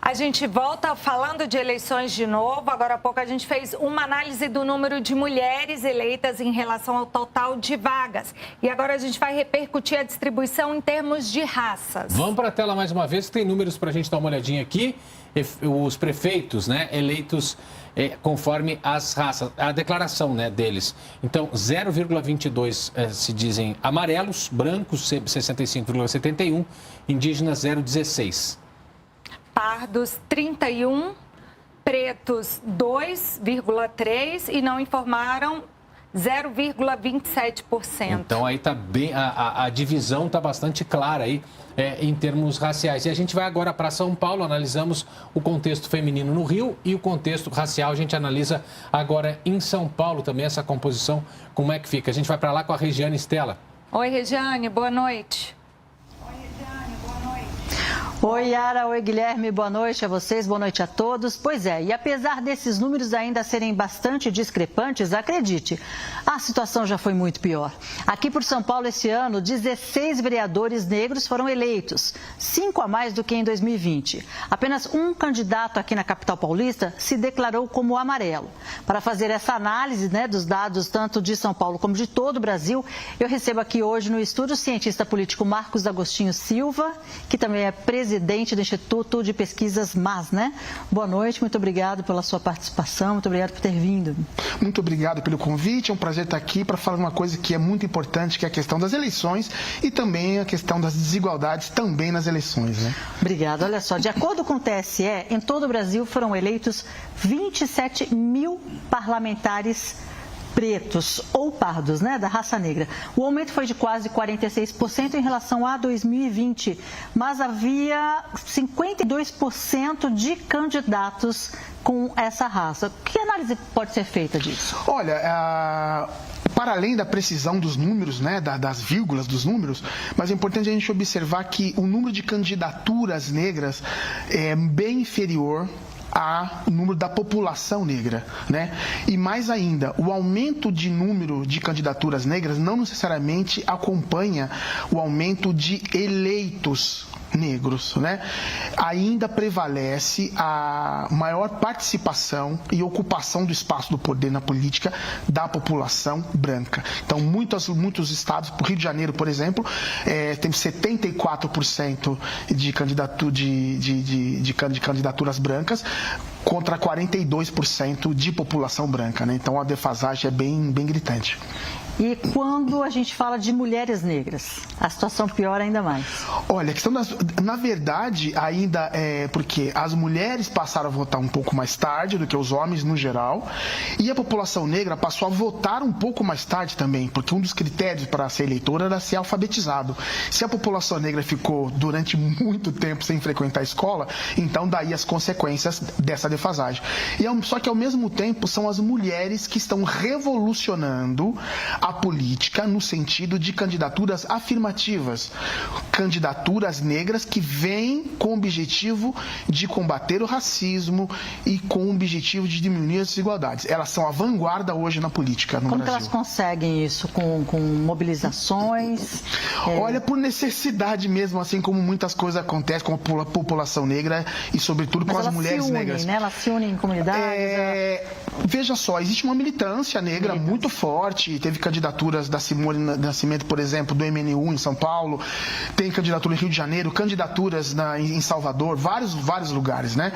A gente volta falando de eleições de novo. Agora há pouco a gente fez uma análise do número de mulheres eleitas em relação ao total de vagas. E agora a gente vai repercutir a distribuição em termos de raças. Vamos para a tela mais uma vez, tem números para a gente dar uma olhadinha aqui. Os prefeitos, né, eleitos conforme as raças, a declaração, né, deles. Então, 0,22 se dizem amarelos, brancos 65,71, indígenas 0,16. Pardos 31, pretos 2,3 e não informaram 0,27%. Então aí tá bem, a divisão está bastante clara aí em termos raciais. E a gente vai agora para São Paulo, analisamos o contexto feminino no Rio e o contexto racial a gente analisa agora em São Paulo também essa composição, como é que fica. A gente vai para lá com a Regiane Stella. Oi, Regiane, boa noite. Oi, Yara. Oi, Guilherme. Boa noite a vocês, boa noite a todos. Pois é, e apesar desses números ainda serem bastante discrepantes, acredite, a situação já foi muito pior. Aqui por São Paulo, esse ano, 16 vereadores negros foram eleitos, 5 a mais do que em 2020. Apenas um candidato aqui na capital paulista se declarou como amarelo. Para fazer essa análise, né, dos dados tanto de São Paulo como de todo o Brasil, eu recebo aqui hoje no estúdio o cientista político Marcos Agostinho Silva, que também é presidente do Instituto de Pesquisas MAS, né? Boa noite, muito obrigado pela sua participação, muito obrigado por ter vindo. Muito obrigado pelo convite, é um prazer estar aqui para falar uma coisa que é muito importante, que é a questão das eleições e também a questão das desigualdades também nas eleições, né? Obrigada. Olha só, de acordo com o TSE, em todo o Brasil foram eleitos 27 mil parlamentares pretos ou pardos, né, da raça negra. O aumento foi de quase 46% em relação a 2020, mas havia 52% de candidatos com essa raça. Que análise pode ser feita disso? Olha, para além da precisão dos números, né, das vírgulas dos números, mas é importante a gente observar que o número de candidaturas negras é bem inferior ao número da população negra, né? E mais ainda, o aumento de número de candidaturas negras não necessariamente acompanha o aumento de eleitos negros, né? Ainda prevalece a maior participação e ocupação do espaço do poder na política da população branca. Então, muitos estados, o Rio de Janeiro, por exemplo, tem 74% de candidaturas brancas contra 42% de população branca, né? Então, a defasagem é bem gritante. E quando a gente fala de mulheres negras, a situação piora ainda mais. Olha, a questão na verdade, ainda é porque as mulheres passaram a votar um pouco mais tarde do que os homens no geral, e a população negra passou a votar um pouco mais tarde também, porque um dos critérios para ser eleitor era ser alfabetizado. Se a população negra ficou durante muito tempo sem frequentar a escola, então daí as consequências dessa defasagem. Só que ao mesmo tempo são as mulheres que estão revolucionando a política no sentido de candidaturas afirmativas, candidaturas negras que vêm com o objetivo de combater o racismo e com o objetivo de diminuir as desigualdades. Elas são a vanguarda hoje na política no Brasil. Como que elas conseguem isso? Com mobilizações? Olha, por necessidade mesmo, assim como muitas coisas acontecem com a população negra e sobretudo com as mulheres negras. Né? Elas se unem em comunidades? Veja só, existe uma militância negra muito forte, teve candidaturas da Simone Nascimento, por exemplo, do MNU em São Paulo, tem candidatura em Rio de Janeiro, candidaturas em Salvador, vários lugares, né?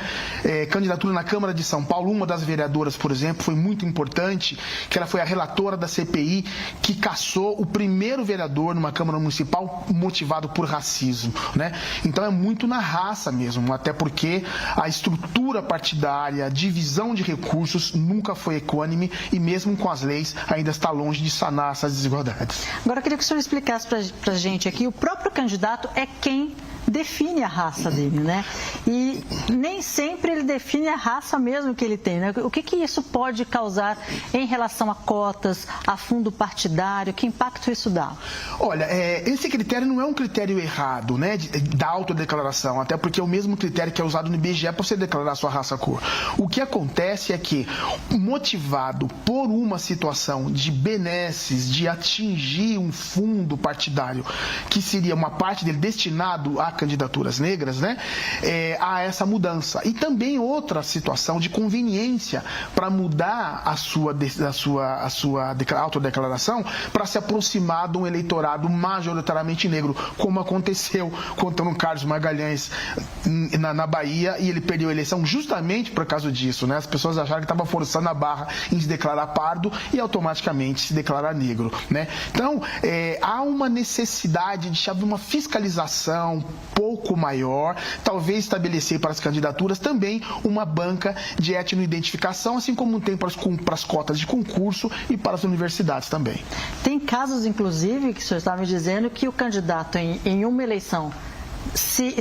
Candidatura na Câmara de São Paulo, uma das vereadoras, por exemplo, foi muito importante, que ela foi a relatora da CPI que cassou o primeiro vereador numa Câmara Municipal motivado por racismo, né? Então é muito na raça mesmo, até porque a estrutura partidária, a divisão de recursos nunca foi equânime e mesmo com as leis ainda está longe de sanar essas desigualdades. Agora eu queria que o senhor explicasse para a gente aqui, o próprio candidato é quem define a raça dele, né? E nem sempre ele define a raça mesmo que ele tem, né? O que isso pode causar em relação a cotas, a fundo partidário? Que impacto isso dá? Olha, esse critério não é um critério errado, né? Da autodeclaração, até porque é o mesmo critério que é usado no IBGE para você declarar sua raça-cor. O que acontece é que, motivado por uma situação de benesses, de atingir um fundo partidário, que seria uma parte dele destinado a a candidaturas negras, né, a essa mudança. E também outra situação de conveniência para mudar a sua autodeclaração para se aproximar de um eleitorado majoritariamente negro, como aconteceu com o Carlos Magalhães na Bahia, e ele perdeu a eleição justamente por causa disso, né? As pessoas acharam que estava forçando a barra em se declarar pardo e automaticamente se declarar negro, né? Então, há uma necessidade de haver uma fiscalização um pouco maior, talvez estabelecer para as candidaturas também uma banca de etnoidentificação, assim como tem para as cotas de concurso e para as universidades também. Tem casos, inclusive, que o senhor estava me dizendo que o candidato em uma eleição se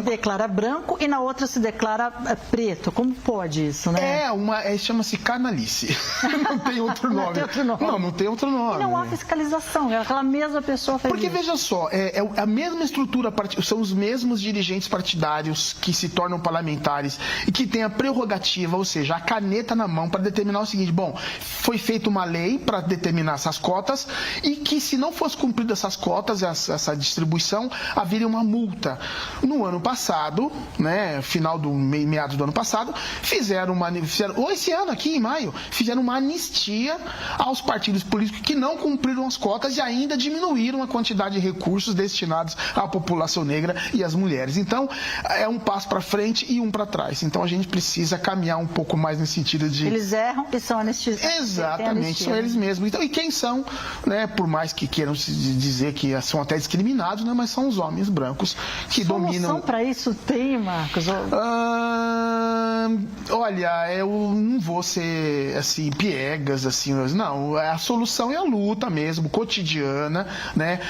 declara branco e na outra se declara preto. Como pode isso, né? Chama-se canalice. Não tem outro nome. Não tem outro nome. Não tem outro nome. E não há fiscalização, aquela mesma pessoa fez Porque, isso. veja só, a mesma estrutura, são os mesmos dirigentes partidários que se tornam parlamentares e que têm a prerrogativa, ou seja, a caneta na mão para determinar o seguinte: bom, foi feita uma lei para determinar essas cotas e que, se não fosse cumprida essas cotas, essa distribuição, haveria uma multa. No ano passado, né, meados do ano passado, ou esse ano aqui em maio, fizeram uma anistia aos partidos políticos que não cumpriram as cotas e ainda diminuíram a quantidade de recursos destinados à população negra e às mulheres. Então, é um passo para frente e um para trás. Então, a gente precisa caminhar um pouco mais nesse sentido de... Eles erram e são anistiados. Exatamente, são eles mesmos. Então, e quem são, né, por mais que queiram dizer que são até discriminados, né, mas são os homens brancos que dominam. Solução para isso tem, Marcos? Olha, eu não vou ser assim piegas, assim, não. A solução é a luta mesmo, cotidiana, né?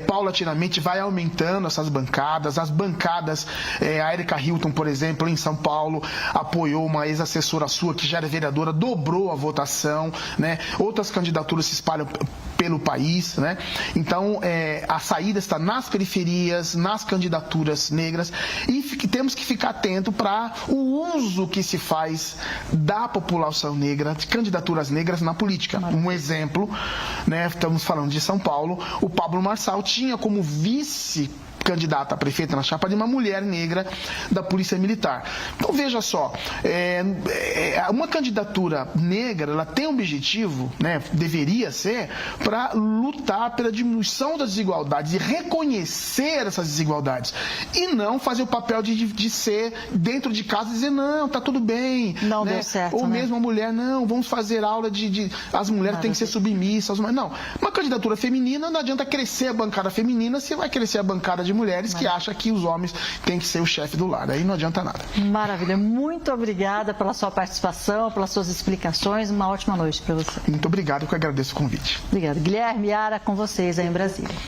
Paulatinamente vai aumentando essas bancadas. As bancadas, a Erika Hilton, por exemplo, em São Paulo, apoiou uma ex-assessora sua que já era vereadora, dobrou a votação, né? Outras candidaturas se espalham pelo país, né? Então, a saída está nas periferias, nas candidaturas negras, e temos que ficar atento para o uso que se faz da população negra, de candidaturas negras na política. Um exemplo, né? Estamos falando de São Paulo, o Pablo Marçal tinha como vice-candidata a prefeita na chapa de uma mulher negra da Polícia Militar. Então, veja só, uma candidatura negra, ela tem um objetivo, né, deveria ser, para lutar pela diminuição das desigualdades e reconhecer essas desigualdades. E não fazer o papel de ser dentro de casa e dizer, não, tá tudo bem. Não, né? deu certo, Ou né? mesmo a mulher, não, vamos fazer aula as mulheres têm que ser submissas. Não, uma candidatura feminina, não adianta crescer a bancada feminina se vai crescer a bancada de mulheres que acha que os homens têm que ser o chefe do lar. Aí não adianta nada. Maravilha. Muito obrigada pela sua participação, pelas suas explicações. Uma ótima noite para você. Muito obrigado, que eu agradeço o convite. Obrigada. Guilherme, Yara, com vocês aí em Brasília.